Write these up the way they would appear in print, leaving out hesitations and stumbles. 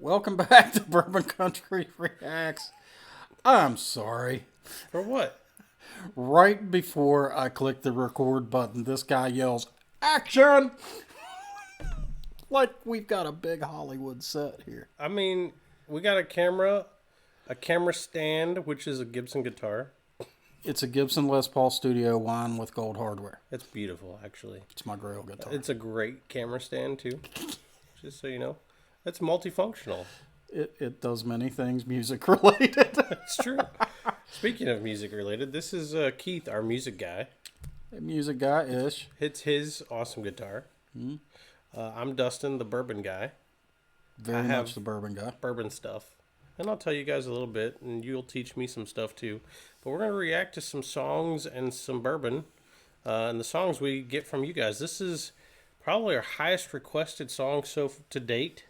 Welcome back to Bourbon Country Reacts. I'm sorry. For what? Right before I click the record button, this guy yells, "Action!" Like we've got a big Hollywood set here. I mean, we got a camera stand, which is a Gibson guitar. It's a Gibson Les Paul Studio Wine with gold hardware. It's beautiful, actually. It's my grail guitar. It's a great camera stand, too. Just so you know. It's multifunctional. It does many things music related. It's true. Speaking of music related, this is Keith, our music guy. Music guy-ish. It's his awesome guitar. Mm-hmm. I'm Dustin, the bourbon guy. Very much the bourbon guy. Bourbon stuff. And I'll tell you guys a little bit, and you'll teach me some stuff too. But we're going to react to some songs and some bourbon. And the songs we get from you guys. This is probably our highest requested song to date.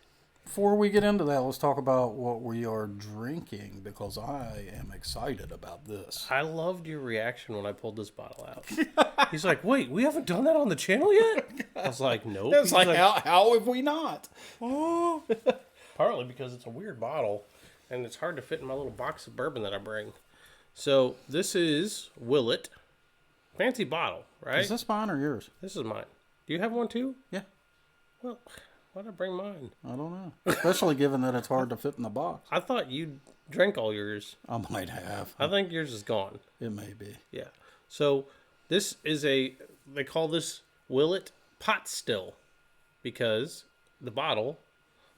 Before we get into that, let's talk about what we are drinking, because I am excited about this. I loved your reaction when I pulled this bottle out. He's like, wait, we haven't done that on the channel yet? I was like, nope. It's like, how have we not? Oh. Partly because it's a weird bottle, and it's hard to fit in my little box of bourbon that I bring. So this is Willet. Fancy bottle, right? Is this mine or yours? This is mine. Do you have one too? Yeah. Well, why'd I bring mine? I don't know. Especially given that it's hard to fit in the box. I thought you drank all yours. I might have. I think yours is gone. It may be. Yeah. So this is they call this Willet Pot Still because the bottle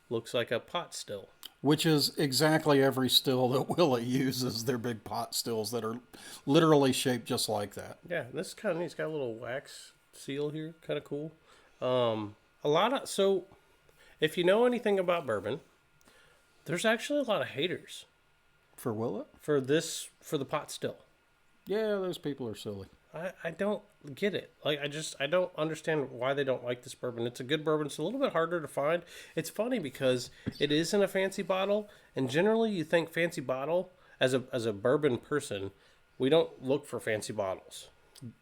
looks like a pot still. Which is exactly every still that Willet uses. They're big pot stills that are literally shaped just like that. Yeah, this is kind of neat. It's got a little wax seal here. Kind of cool. So if you know anything about bourbon, there's actually a lot of haters. For Willet? For the pot still. Yeah, those people are silly. I don't get it. Like, I don't understand why they don't like this bourbon. It's a good bourbon. It's a little bit harder to find. It's funny because it is in a fancy bottle, and generally you think fancy bottle, as a bourbon person, we don't look for fancy bottles.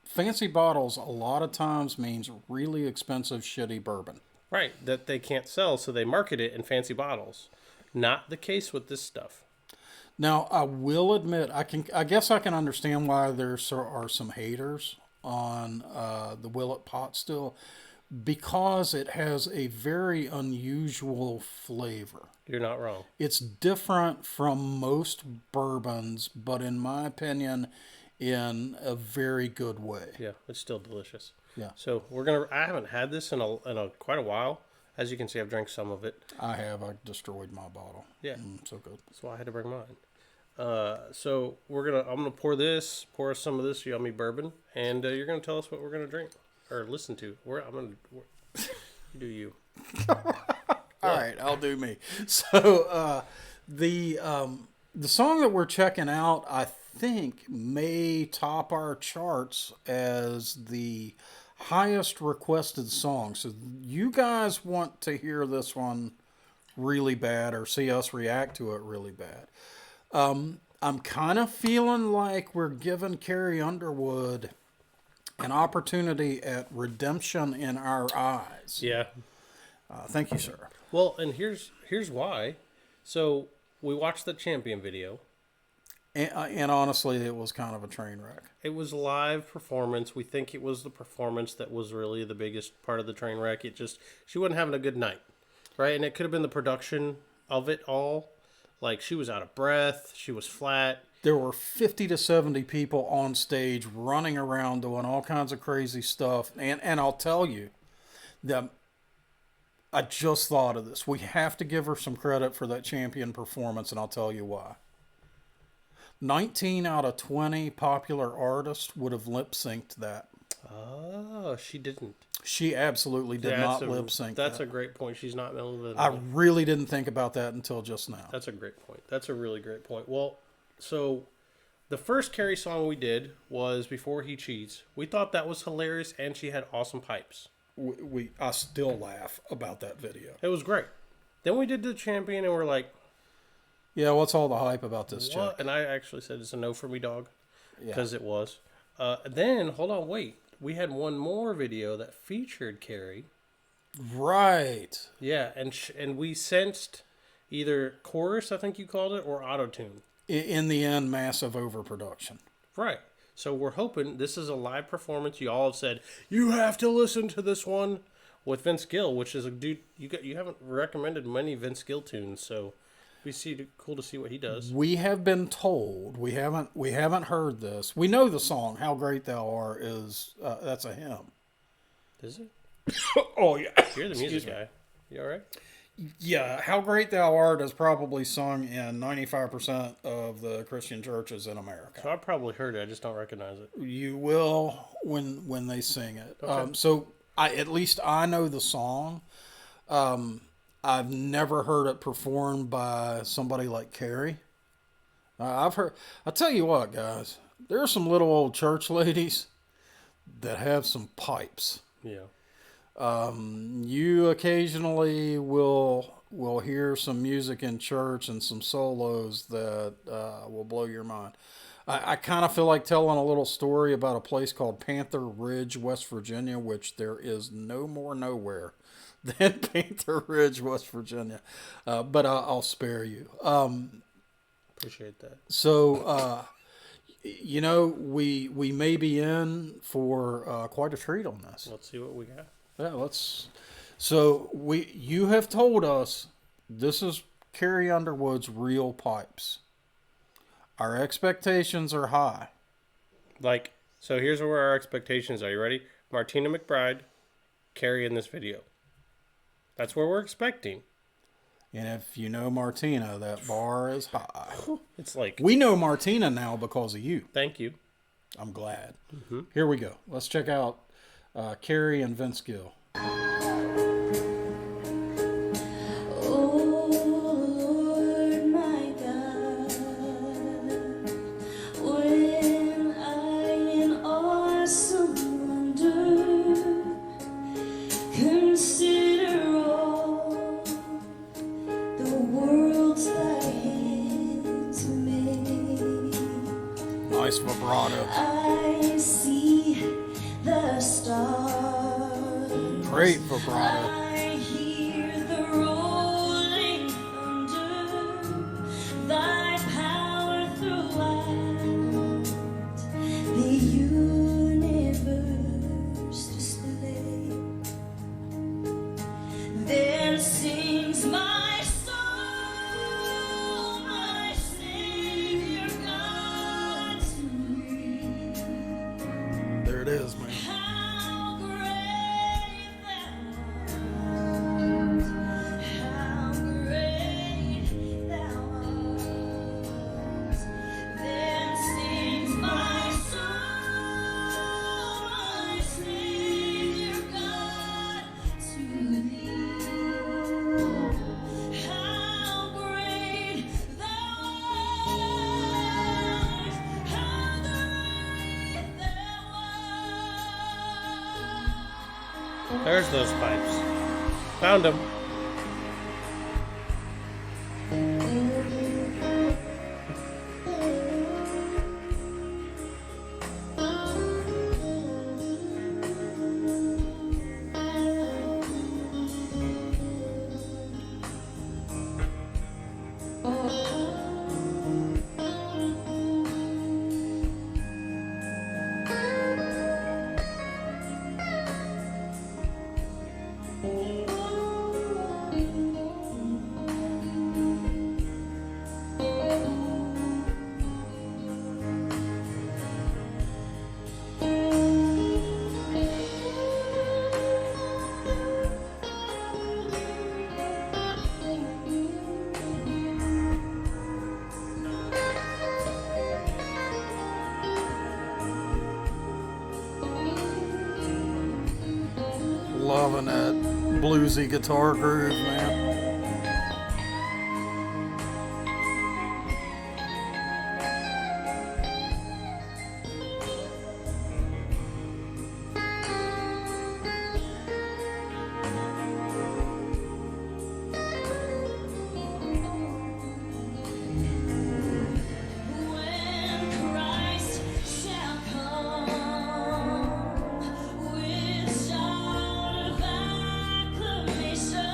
Fancy bottles a lot of times means really expensive, shitty bourbon. Right, that they can't sell, so they market it in fancy bottles. Not the case with this stuff. Now, I will admit, I guess I can understand why there are some haters on the Willet Pot Still, because it has a very unusual flavor. You're not wrong. It's different from most bourbons, but in my opinion, in a very good way. Yeah, it's still delicious. Yeah. So I haven't had this in quite a while. As you can see, I've drank some of it. I destroyed my bottle. Yeah. So good. That's why I had to bring mine. So I'm gonna pour some of this yummy bourbon, and you're gonna tell us what we're gonna drink or listen to. You do you. All right, I'll do me. So the song that we're checking out, I think, may top our charts as the highest requested song. So you guys want to hear this one really bad or see us react to it really bad. I'm kind of feeling like we're giving Carrie Underwood an opportunity at redemption in our eyes. Yeah. Thank you, sir. Well, and here's why. So we watched the Champion video. And honestly, it was kind of a train wreck. It was a live performance. We think it was the performance that was really the biggest part of the train wreck. She wasn't having a good night, right? And it could have been the production of it all. Like, she was out of breath. She was flat. There were 50 to 70 people on stage running around doing all kinds of crazy stuff. And I'll tell you that I just thought of this. We have to give her some credit for that Champion performance, and I'll tell you why. 19 out of 20 popular artists would have lip-synced that. Oh, she didn't. She absolutely did not lip-sync that. That's a great point. She's not melody. I really didn't think about that until just now. That's a great point. That's a really great point. Well, so the first Carrie song we did was Before He Cheats. We thought that was hilarious, and she had awesome pipes. I still laugh about that video. It was great. Then we did the Champion, and we're like, yeah, what's all the hype about this chick? And I actually said it's a no for me, dog, because Yeah. it was. Then, hold on, wait. We had one more video that featured Carrie. Right. Yeah, and we sensed either chorus, I think you called it, or auto-tune. In the end, massive overproduction. Right. So we're hoping this is a live performance. You all have said, you have to listen to this one with Vince Gill, which is a dude, you haven't recommended many Vince Gill tunes, so cool to see what he does. We have been told, we haven't heard this. We know the song "How Great Thou Art" is that's a hymn. Is it? Oh yeah, You're the music guy. You all right? Yeah, "How Great Thou Art" is probably sung in 95% of the Christian churches in America. So I probably heard it. I just don't recognize it. You will when they sing it. Okay. So at least I know the song. I've never heard it performed by somebody like Carrie. I've heard. I'll tell you what, guys. There are some little old church ladies that have some pipes. Yeah. You occasionally will hear some music in church and some solos that will blow your mind. I kind of feel like telling a little story about a place called Panther Ridge, West Virginia, which there is no more nowhere than Panther Ridge, West Virginia. But I'll spare you. Appreciate that. So, we may be in for quite a treat on this. Let's see what we got. Yeah, So you have told us this is Carrie Underwood's real pipes. Our expectations are high. So here's where our expectations are. You ready? Martina McBride, Carrie in this video. That's where we're expecting. And if you know Martina, that bar is high. It's like... We know Martina now because of you. Thank you. I'm glad. Mm-hmm. Here we go. Let's check out Carrie and Vince Gill. Nice vibrato. I see the stars. Great vibrato. I hear the rolling thunder. Thy power throughout the universe display. Then sings my soul, my Savior God to me. There it is, man. How great thou art, how great thou art. Then sings my soul, my Savior God to thee. How great thou art, how great thou art. There's those pipes. Found them. Loving that bluesy guitar groove, man. When Christ shall come with shout of acclamation,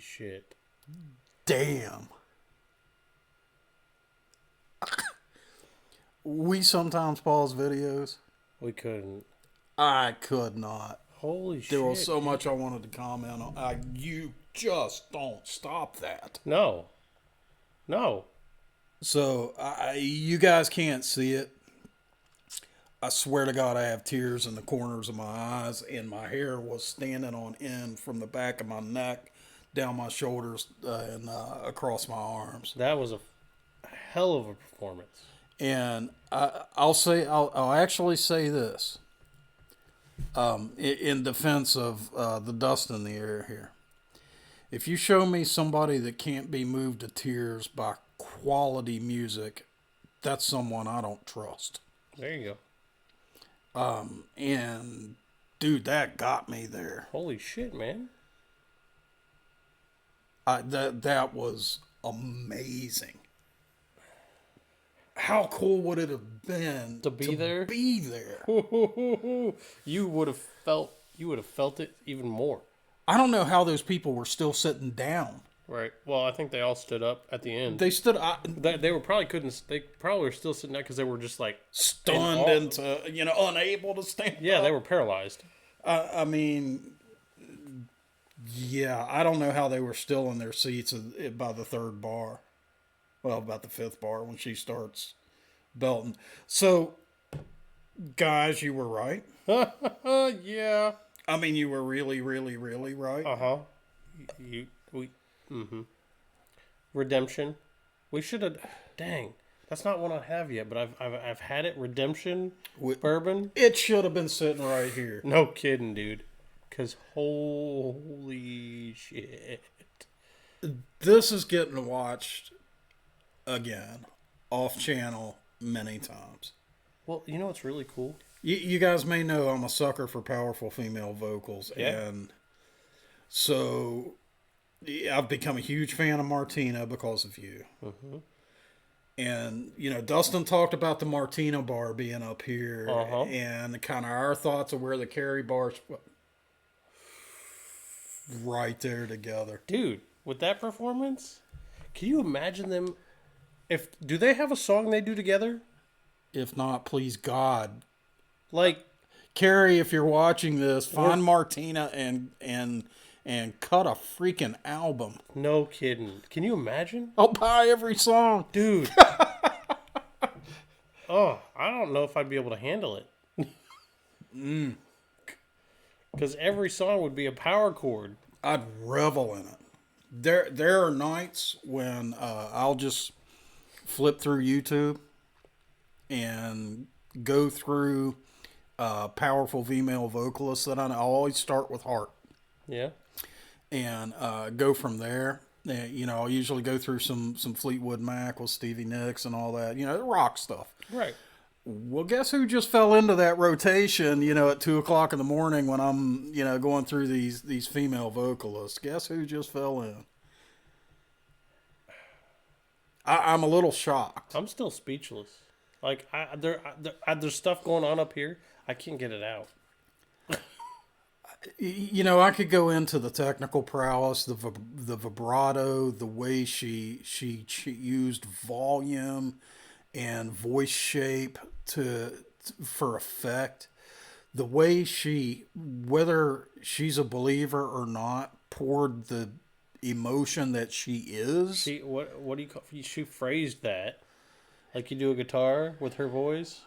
shit. Damn. We sometimes pause videos. We couldn't. I could not. Holy shit. There was so much I wanted to comment on. You just don't stop that. No. No. So you guys can't see it. I swear to God, I have tears in the corners of my eyes, and my hair was standing on end from the back of my neck down my shoulders and across my arms. That was a hell of a performance. And I'll actually say this in defense of the dust in the air here. If you show me somebody that can't be moved to tears by quality music, that's someone I don't trust. There you go. And dude, that got me there. Holy shit, man. That was amazing. How cool would it have been To be there? Be there. You would have felt it even more. I don't know how those people were still sitting down. Right. Well, I think they all stood up at the end. They stood They were probably couldn't. They probably were still sitting there because they were just like stunned into unable to stand. Yeah, up. they were paralyzed. I mean, yeah, I don't know how they were still in their seats by the third bar. Well, about the fifth bar when she starts belting. So, guys, you were right. Yeah. I mean, you were really, really, really right. Redemption. We should have. Dang, that's not one I have yet, but I've had it. Redemption. Bourbon. It should have been sitting right here. No kidding, dude. Cause holy shit. This is getting watched again, off channel many times. Well, you know what's really cool? You guys may know I'm a sucker for powerful female vocals, Yeah. and so I've become a huge fan of Martina because of you. Mm-hmm. And Dustin talked about the Martina bar being up here, Uh-huh. and kind of our thoughts of where the Carrie bar's right there together. Dude, with that performance, can you imagine them? Do they have a song they do together? If not, please God, Like, Carrie, if you're watching this, find Martina and cut a freaking album. no kidding. Can you imagine? I'll buy every song. Dude. Oh, I don't know if I'd be able to handle it. Because every song would be a power chord. I'd revel in it. There are nights when I'll just flip through YouTube and go through powerful female vocalists that I'll always start with Heart. Yeah. And go from there. I'll usually go through some Fleetwood Mac with Stevie Nicks and all that, the rock stuff. Right. Well, guess who just fell into that rotation, at 2:00 in the morning when I'm, going through these female vocalists? Guess who just fell in? I'm a little shocked. I'm still speechless. Like, there's stuff going on up here. I can't get it out. I could go into the technical prowess, the vibrato, the way she used volume and voice shape for effect, the way she, whether she's a believer or not, poured the emotion that she is. What do you call? She phrased that like you do a guitar with her voice.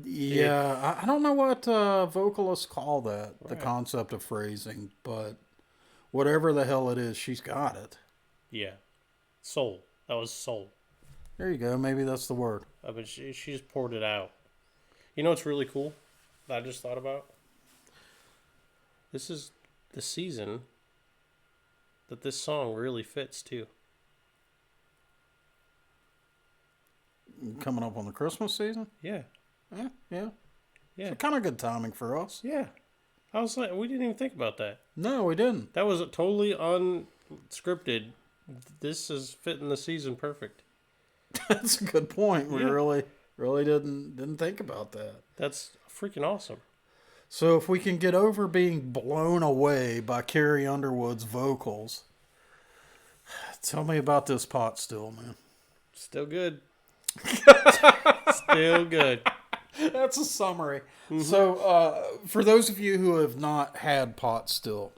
Yeah, I don't know what vocalists call that, the concept of phrasing, but whatever the hell it is, she's got it. Yeah, soul. That was soul. There you go. Maybe that's the word. But she just poured it out. You know what's really cool that I just thought about? This is the season that this song really fits too. Coming up on the Christmas season? Yeah. Yeah. Yeah. So kind of good timing for us. Yeah. I was like, we didn't even think about that. No, we didn't. That was totally unscripted. This is fitting the season perfect. That's a good point. We Yeah. really didn't think about that. That's freaking awesome. So if we can get over being blown away by Carrie Underwood's vocals, Tell me about this pot still, man. Still good. Still good. That's a summary. So, for those of you who have not had pot still,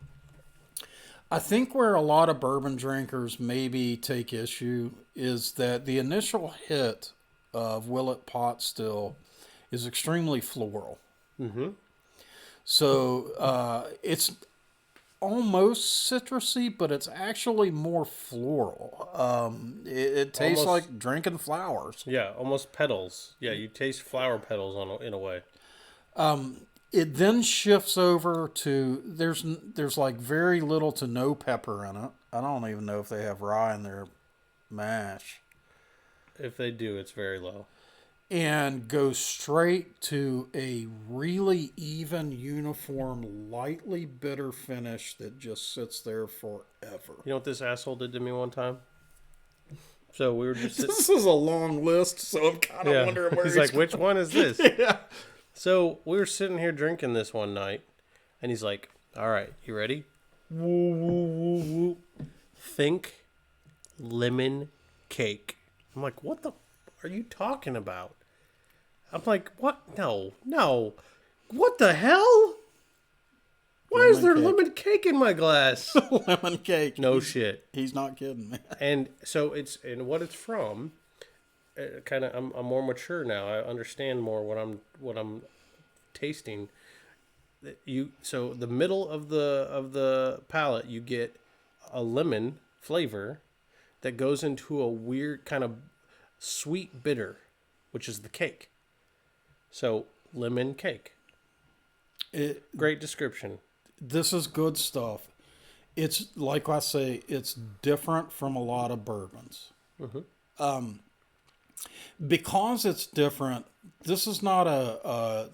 I think where a lot of bourbon drinkers maybe take issue is that the initial hit of Willet Pot Still is extremely floral. So it's almost citrusy, but it's actually more floral. It tastes Almost- like drinking flowers. Yeah, almost petals. Yeah, you taste flower petals in a way. It then shifts over to there's like very little to no pepper in it. I don't even know if they have rye in their mash. If they do, it's very low. And goes straight to a really even, uniform, lightly bitter finish that just sits there forever. You know what this asshole did to me one time? So we were just This is a long list, so I'm kind of wondering where he's like, which one is this? Yeah. So we were sitting here drinking this one night, and he's like, all right, you ready? Woo, woo, woo, woo. Think lemon cake. I'm like, what the are you talking about? I'm like, what? No. What the hell? Why is there lemon cake in my glass? Lemon cake. No shit. He's not kidding, man. And so what it's from. Kind of, I'm more mature now. I understand more what I'm tasting. So the middle of the palate, you get a lemon flavor that goes into a weird kind of sweet bitter, which is the cake. So lemon cake. Great description. This is good stuff. It's like I say, it's different from a lot of bourbons. Because it's different, this is not a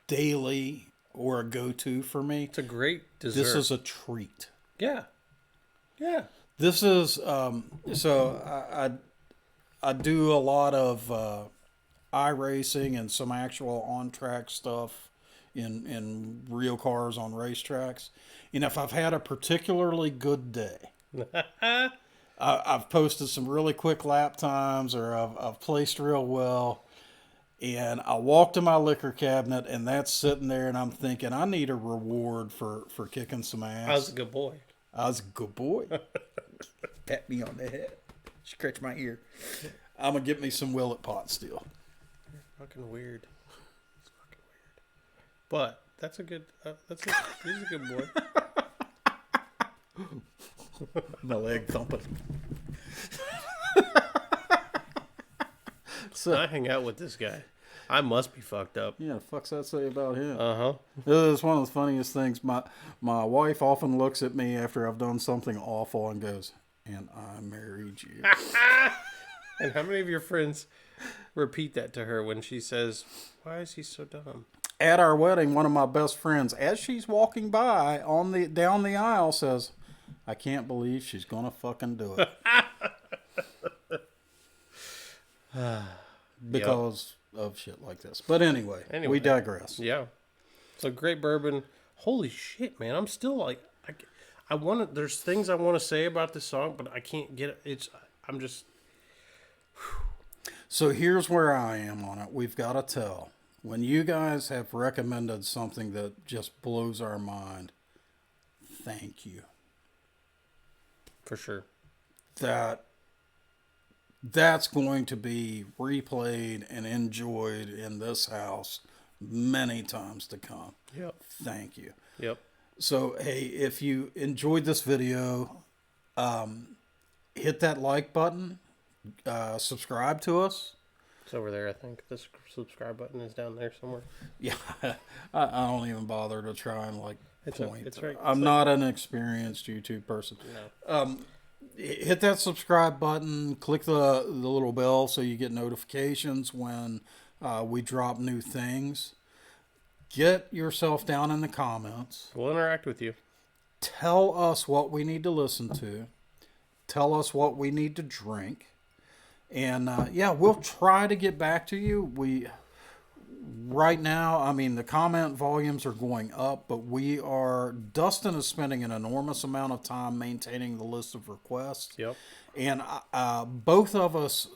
daily or a go-to for me. It's a great dessert. This is a treat. Yeah. This is so I do a lot of iRacing and some actual on-track stuff in real cars on racetracks. And if I've had a particularly good day, I've posted some really quick lap times, or I've placed real well, and I walk to my liquor cabinet, and that's sitting there, and I'm thinking, I need a reward for kicking some ass. I was a good boy. I was a good boy. Pat me on the head. Scratch my ear. I'm going to get me some Willet Pot Still. Fucking weird. It's fucking weird. But that's a good. He's a good boy. My leg thumping. So I hang out with this guy. I must be fucked up. yeah, the fuck's that say about him? Uh-huh. It's one of the funniest things. My wife often looks at me after I've done something awful and goes, "And I married you." And how many of your friends repeat that to her when she says, "Why is he so dumb?" At our wedding, one of my best friends, as she's walking by down the aisle, says, "I can't believe she's gonna fucking do it." Because of shit like this. But anyway, we digress. Yeah. So great bourbon. Holy shit, man! I'm still like, I want to. There's things I want to say about this song, but I can't get it. I'm just. So here's where I am on it. We've got to tell. When you guys have recommended something that just blows our mind, thank you. For sure. That's going to be replayed and enjoyed in this house many times to come. Yep. Thank you. Yep. So, hey, if you enjoyed this video, hit that like button, subscribe to us. It's over there, I think. The subscribe button is down there somewhere. Yeah, I don't even bother to try and point. It's right. I'm not an experienced YouTube person. No. Hit that subscribe button. Click the little bell so you get notifications when we drop new things. Get yourself down in the comments. We'll interact with you. Tell us what we need to listen to. Tell us what we need to drink. And we'll try to get back to you. right now, I mean, the comment volumes are going up, but Dustin is spending an enormous amount of time maintaining the list of requests. Yep. And both of us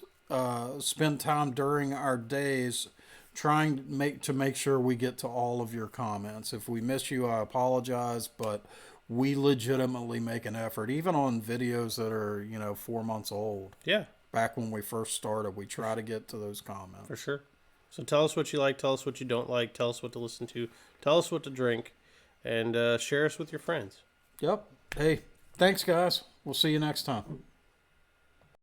spend time during our days trying to make sure we get to all of your comments. If we miss you, I apologize, but we legitimately make an effort, even on videos that are 4 months old. Yeah, Back when we first started, we try to get to those comments. for sure. So tell us what you like. Tell us what you don't like. Tell us what to listen to. Tell us what to drink, and share us with your friends. Yep. Hey, thanks, guys. We'll see you next time.